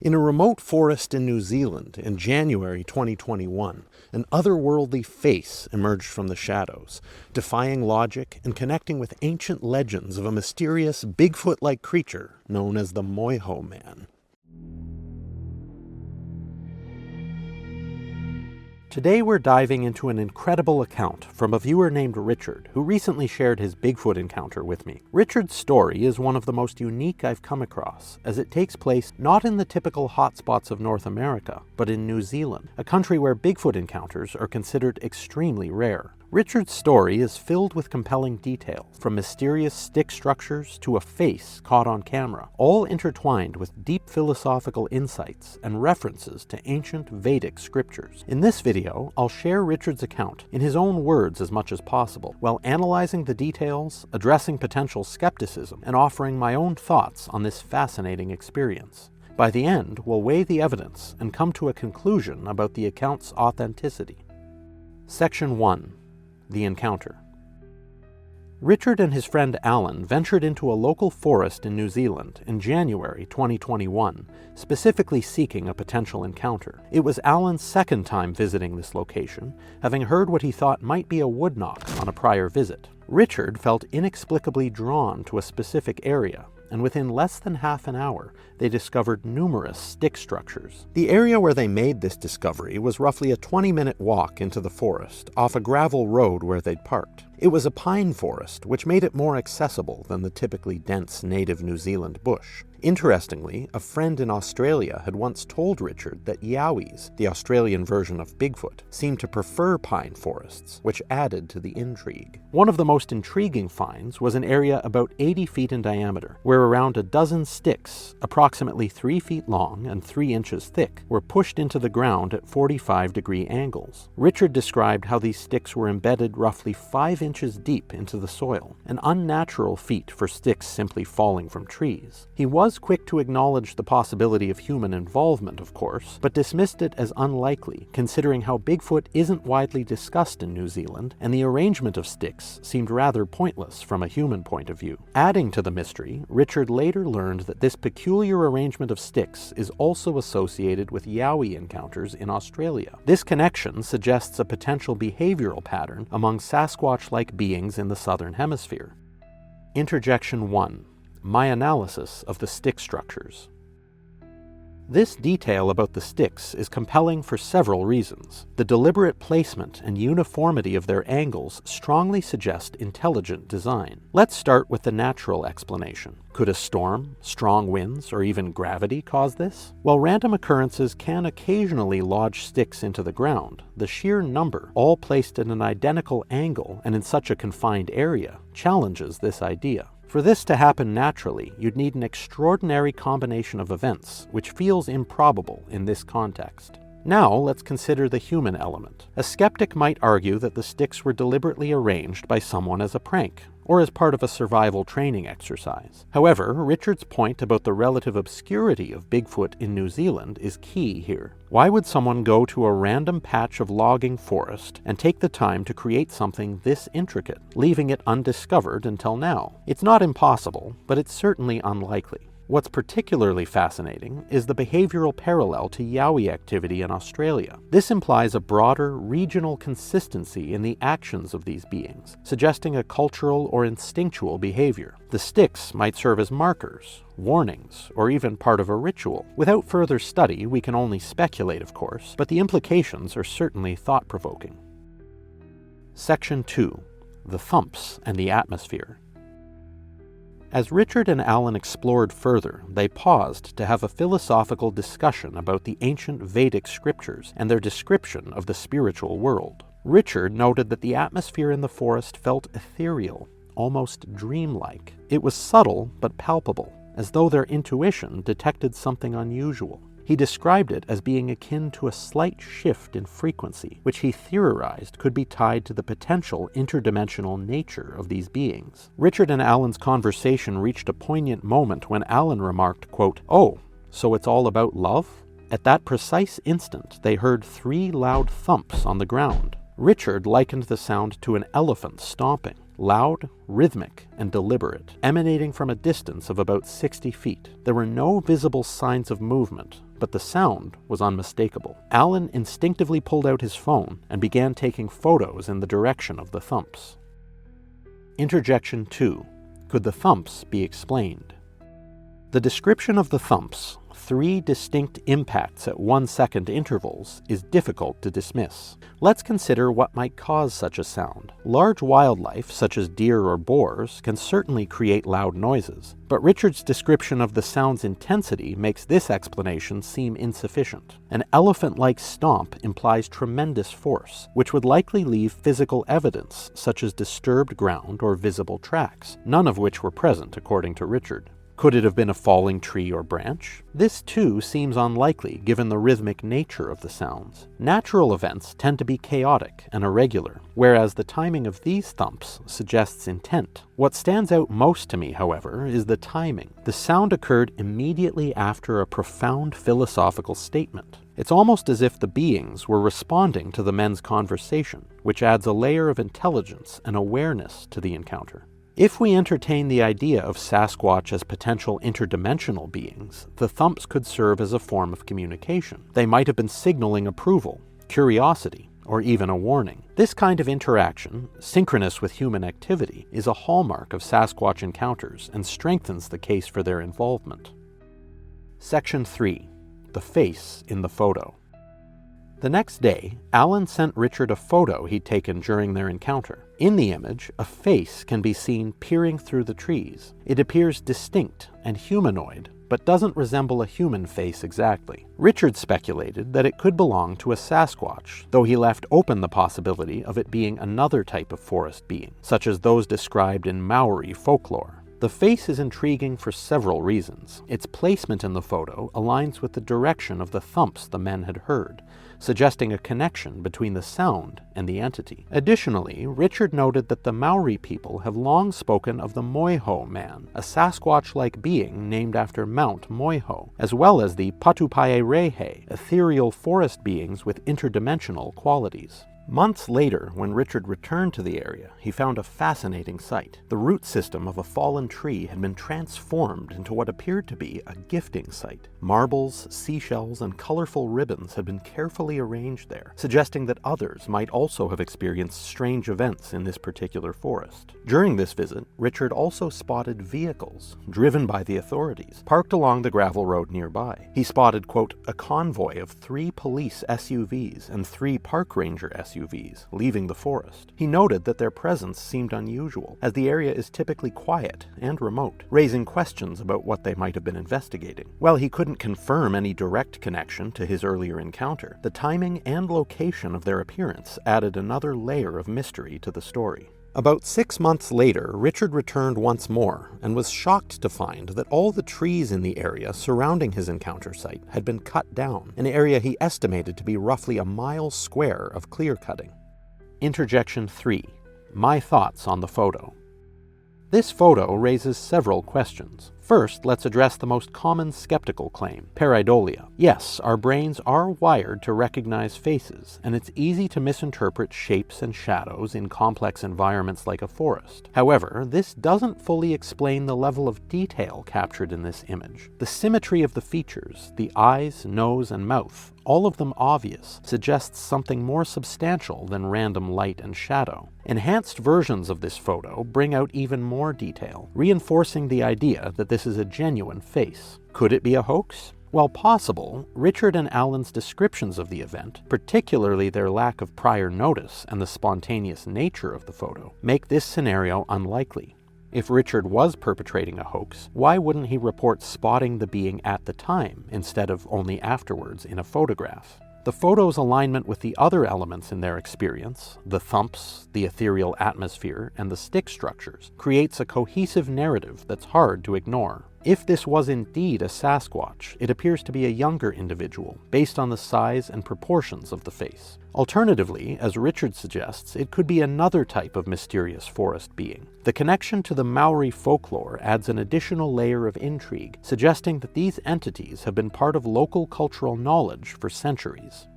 In a remote forest in New Zealand in January 2021, an otherworldly face emerged from the shadows, defying logic and connecting with ancient legends of a mysterious Bigfoot-like creature known as the Moiho Man. Today we're diving into an incredible account from a viewer named Richard, who recently shared his Bigfoot encounter with me. Richard's story is one of the most unique I've come across, as it takes place not in the typical hotspots of North America, but in New Zealand, a country where Bigfoot encounters are considered extremely rare. Richard's story is filled with compelling detail, from mysterious stick structures to a face caught on camera, all intertwined with deep philosophical insights and references to ancient Vedic scriptures. In this video, I'll share Richard's account in his own words as much as possible, while analyzing the details, addressing potential skepticism, and offering my own thoughts on this fascinating experience. By the end, we'll weigh the evidence and come to a conclusion about the account's authenticity. Section 1. The Encounter. Richard and his friend Allan ventured into a local forest in New Zealand in January 2021, specifically seeking a potential encounter. It was Allan's second time visiting this location, having heard what he thought might be a woodknock on a prior visit. Richard felt inexplicably drawn to a specific area, and within less than half an hour, they discovered numerous stick structures. The area where they made this discovery was roughly a 20-minute walk into the forest, off a gravel road where they'd parked. It was a pine forest, which made it more accessible than the typically dense native New Zealand bush. Interestingly, a friend in Australia had once told Richard that Yowies, the Australian version of Bigfoot, seemed to prefer pine forests, which added to the intrigue. One of the most intriguing finds was an area about 80 feet in diameter, where around a dozen sticks, approximately 3 feet long and 3 inches thick, were pushed into the ground at 45-degree angles. Richard described how these sticks were embedded roughly 5 inches deep into the soil, an unnatural feat for sticks simply falling from trees. He was quick to acknowledge the possibility of human involvement, of course, but dismissed it as unlikely, considering how Bigfoot isn't widely discussed in New Zealand, and the arrangement of sticks seemed rather pointless from a human point of view. Adding to the mystery, Richard later learned that this peculiar arrangement of sticks is also associated with Yowie encounters in Australia. This connection suggests a potential behavioral pattern among Sasquatch-like beings in the southern hemisphere. Interjection 1. My analysis of the stick structures. This detail about the sticks is compelling for several reasons. The deliberate placement and uniformity of their angles strongly suggest intelligent design. Let's start with the natural explanation. Could a storm, strong winds, or even gravity cause this? While random occurrences can occasionally lodge sticks into the ground, the sheer number, all placed at an identical angle and in such a confined area, challenges this idea. For this to happen naturally, you'd need an extraordinary combination of events, which feels improbable in this context. Now, let's consider the human element. A skeptic might argue that the sticks were deliberately arranged by someone as a prank, or as part of a survival training exercise. However, Richard's point about the relative obscurity of Bigfoot in New Zealand is key here. Why would someone go to a random patch of logging forest and take the time to create something this intricate, leaving it undiscovered until now? It's not impossible, but it's certainly unlikely. What's particularly fascinating is the behavioral parallel to Yowie activity in Australia. This implies a broader, regional consistency in the actions of these beings, suggesting a cultural or instinctual behavior. The sticks might serve as markers, warnings, or even part of a ritual. Without further study, we can only speculate, of course, but the implications are certainly thought-provoking. Section 2. The Thumps and the Atmosphere. As Richard and Allan explored further, they paused to have a philosophical discussion about the ancient Vedic scriptures and their description of the spiritual world. Richard noted that the atmosphere in the forest felt ethereal, almost dreamlike. It was subtle but palpable, as though their intuition detected something unusual. He described it as being akin to a slight shift in frequency, which he theorized could be tied to the potential interdimensional nature of these beings. Richard and Allan's conversation reached a poignant moment when Allan remarked, quote, "Oh, so it's all about love?" At that precise instant, they heard 3 loud thumps on the ground. Richard likened the sound to an elephant stomping. loud, rhythmic, and deliberate, emanating from a distance of about 60 feet. There were no visible signs of movement, but the sound was unmistakable. Allan instinctively pulled out his phone and began taking photos in the direction of the thumps. Interjection 2. Could the thumps be explained? The description of the thumps, 3 distinct impacts at 1-second intervals, is difficult to dismiss. Let's consider what might cause such a sound. Large wildlife, such as deer or boars, can certainly create loud noises, but Richard's description of the sound's intensity makes this explanation seem insufficient. An elephant-like stomp implies tremendous force, which would likely leave physical evidence, such as disturbed ground or visible tracks, none of which were present according to Richard. Could it have been a falling tree or branch? This too seems unlikely given the rhythmic nature of the sounds. Natural events tend to be chaotic and irregular, whereas the timing of these thumps suggests intent. What stands out most to me, however, is the timing. The sound occurred immediately after a profound philosophical statement. It's almost as if the beings were responding to the men's conversation, which adds a layer of intelligence and awareness to the encounter. If we entertain the idea of Sasquatch as potential interdimensional beings, the thumps could serve as a form of communication. They might have been signaling approval, curiosity, or even a warning. This kind of interaction, synchronous with human activity, is a hallmark of Sasquatch encounters and strengthens the case for their involvement. Section 3. The face in the photo. The next day, Allan sent Richard a photo he'd taken during their encounter. In the image, a face can be seen peering through the trees. It appears distinct and humanoid, but doesn't resemble a human face exactly. Richard speculated that it could belong to a Sasquatch, though he left open the possibility of it being another type of forest being, such as those described in Maori folklore. The face is intriguing for several reasons. Its placement in the photo aligns with the direction of the thumps the men had heard, suggesting a connection between the sound and the entity. Additionally, Richard noted that the Maori people have long spoken of the Moiho man, a Sasquatch-like being named after Mount Moiho, as well as the Patupaerehe, ethereal forest beings with interdimensional qualities. Months later, when Richard returned to the area, he found a fascinating sight. The root system of a fallen tree had been transformed into what appeared to be a gifting site. Marbles, seashells, and colorful ribbons had been carefully arranged there, suggesting that others might also have experienced strange events in this particular forest. During this visit, Richard also spotted vehicles, driven by the authorities, parked along the gravel road nearby. He spotted, quote, a convoy of 3 police SUVs and 3 park ranger SUVs leaving the forest. He noted that their presence seemed unusual, as the area is typically quiet and remote, raising questions about what they might have been investigating. While he couldn't confirm any direct connection to his earlier encounter, the timing and location of their appearance added another layer of mystery to the story. About 6 months later, Richard returned once more and was shocked to find that all the trees in the area surrounding his encounter site had been cut down, an area he estimated to be roughly a mile square of clear-cutting. Interjection 3. My thoughts on the photo. This photo raises several questions. First, let's address the most common skeptical claim, pareidolia. Yes, our brains are wired to recognize faces, and it's easy to misinterpret shapes and shadows in complex environments like a forest. However, this doesn't fully explain the level of detail captured in this image. The symmetry of the features, the eyes, nose, and mouth, all of them obvious, suggests something more substantial than random light and shadow. Enhanced versions of this photo bring out even more detail, reinforcing the idea that this is a genuine face. Could it be a hoax? While possible, Richard and Allan's descriptions of the event, particularly their lack of prior notice and the spontaneous nature of the photo, make this scenario unlikely. If Richard was perpetrating a hoax, why wouldn't he report spotting the being at the time instead of only afterwards in a photograph? The photo's alignment with the other elements in their experience, the thumps, the ethereal atmosphere, and the stick structures, creates a cohesive narrative that's hard to ignore. If this was indeed a Sasquatch, it appears to be a younger individual, based on the size and proportions of the face. Alternatively, as Richard suggests, it could be another type of mysterious forest being. The connection to the Maori folklore adds an additional layer of intrigue, suggesting that these entities have been part of local cultural knowledge for centuries.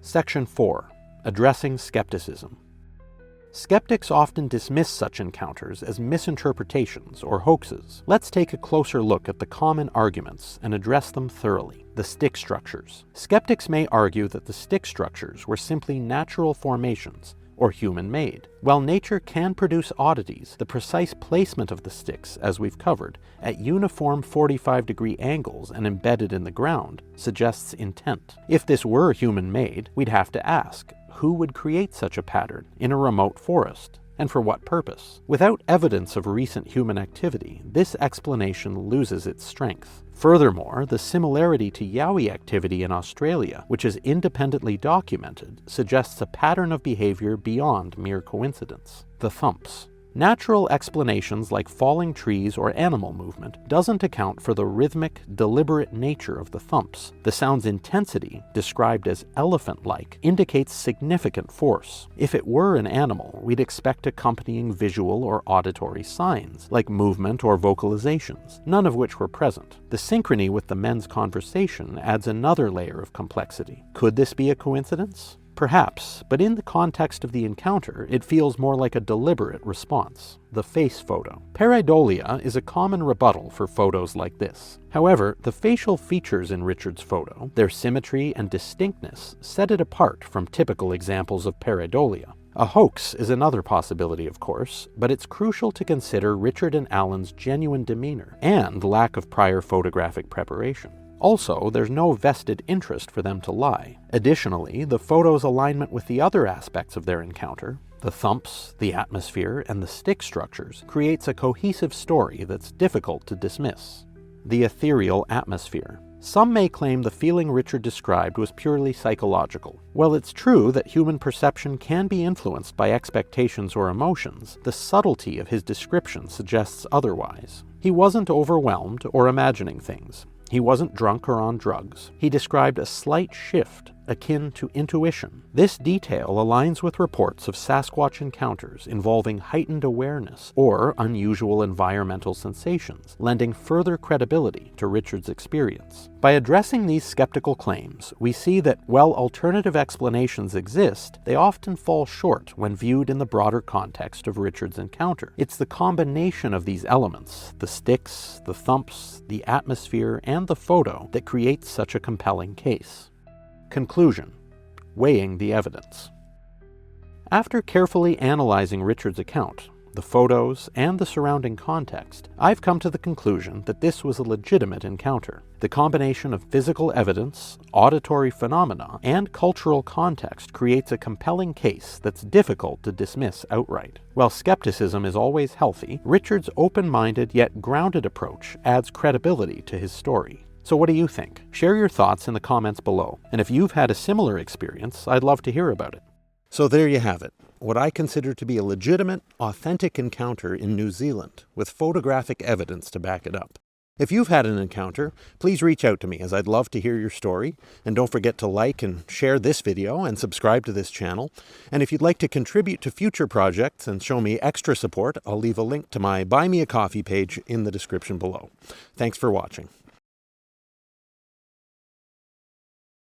Section 4. Addressing skepticism. Skeptics often dismiss such encounters as misinterpretations or hoaxes. Let's take a closer look at the common arguments and address them thoroughly. The stick structures. Skeptics may argue that the stick structures were simply natural formations or human-made. While nature can produce oddities, the precise placement of the sticks, as we've covered, at uniform 45-degree angles and embedded in the ground, suggests intent. If this were human-made, we'd have to ask, who would create such a pattern in a remote forest? And for what purpose? Without evidence of recent human activity, this explanation loses its strength. Furthermore, the similarity to Yowie activity in Australia, which is independently documented, suggests a pattern of behavior beyond mere coincidence. The thumps. Natural explanations like falling trees or animal movement doesn't account for the rhythmic, deliberate nature of the thumps. The sound's intensity, described as elephant-like, indicates significant force. If it were an animal, we'd expect accompanying visual or auditory signs, like movement or vocalizations, none of which were present. The synchrony with the men's conversation adds another layer of complexity. Could this be a coincidence? Perhaps, but in the context of the encounter, it feels more like a deliberate response. The face photo. Pareidolia is a common rebuttal for photos like this. However, the facial features in Richard's photo, their symmetry and distinctness, set it apart from typical examples of pareidolia. A hoax is another possibility, of course, but it's crucial to consider Richard and Allan's genuine demeanor and lack of prior photographic preparation. Also, there's no vested interest for them to lie. Additionally, the photo's alignment with the other aspects of their encounter, the thumps, the atmosphere, and the stick structures, creates a cohesive story that's difficult to dismiss. The ethereal atmosphere. Some may claim the feeling Richard described was purely psychological. While it's true that human perception can be influenced by expectations or emotions, the subtlety of his description suggests otherwise. He wasn't overwhelmed or imagining things. He wasn't drunk or on drugs. He described a slight shift, akin to intuition. This detail aligns with reports of Sasquatch encounters involving heightened awareness or unusual environmental sensations, lending further credibility to Richard's experience. By addressing these skeptical claims, we see that while alternative explanations exist, they often fall short when viewed in the broader context of Richard's encounter. It's the combination of these elements, the sticks, the thumps, the atmosphere, and the photo, that creates such a compelling case. Conclusion. Weighing the evidence. After carefully analyzing Richard's account, the photos, and the surrounding context, I've come to the conclusion that this was a legitimate encounter. The combination of physical evidence, auditory phenomena, and cultural context creates a compelling case that's difficult to dismiss outright. While skepticism is always healthy, Richard's open-minded yet grounded approach adds credibility to his story. So what do you think? Share your thoughts in the comments below, and if you've had a similar experience, I'd love to hear about it. So there you have it, what I consider to be a legitimate, authentic encounter in New Zealand, with photographic evidence to back it up. If you've had an encounter, please reach out to me, as I'd love to hear your story, and don't forget to like and share this video and subscribe to this channel. And if you'd like to contribute to future projects and show me extra support, I'll leave a link to my Buy Me a Coffee page in the description below. Thanks for watching.